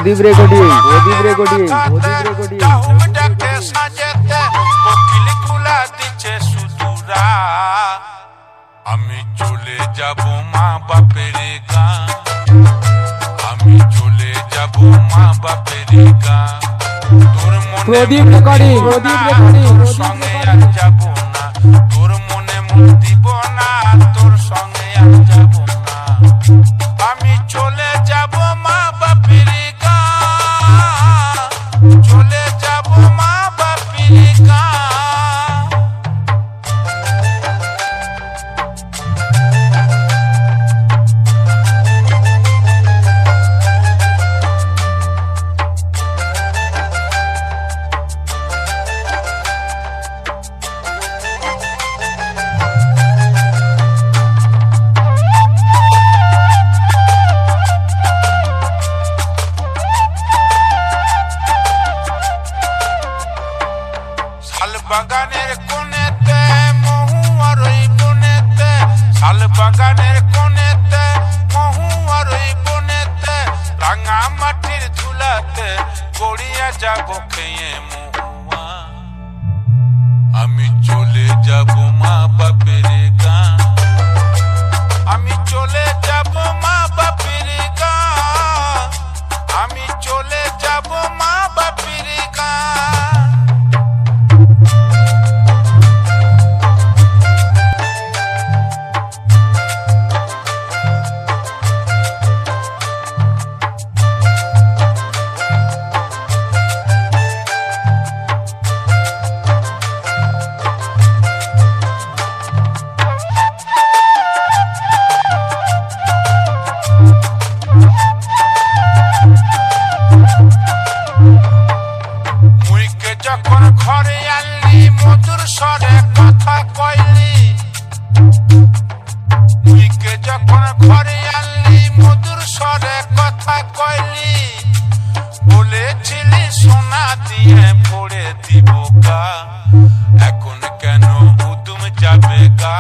প্রদীপ recording, প্রদীপ recording, প্রদীপ recording. আমি চলে যাব মা বাপের গাঁ, আমি চলে যাব মা বাপের গাঁ। তোর মনে প্রদীপ রেকর্ডিং, প্রদীপ রেকর্ডিং, তোর সঙ্গে আর যাব না, তোর মনে মন দিব না, তোর সঙ্গে আর যাব না। আমি চলে যাব মা বাপের গাঁ, চলে যাব মা বাপের গাঁ। শালবাগানের কোণেতে মহুয়ার ওই বনেতে, শালবাগানের কোণেতে মহুয়ার ওই বনেতে, রাঙা মাটির ধুলাতে গড়িয়া যাব খেয়ে মহুয়া। আমি চলে যাব মা বাপের গাঁ, আমি চলে যাব মা বাপের গাঁ, আমি চলে যাব মা বাপের গাঁ। যখন ঘরে আনলি মধুর স্বরে কথা কইলি, তুইকে যখন ঘরে আনলি মধুর স্বরে কথা কইলি, বলেছিলি সোনা দিয়ে ভরে দিব গা, এখন কেন উদুম যাবে গা।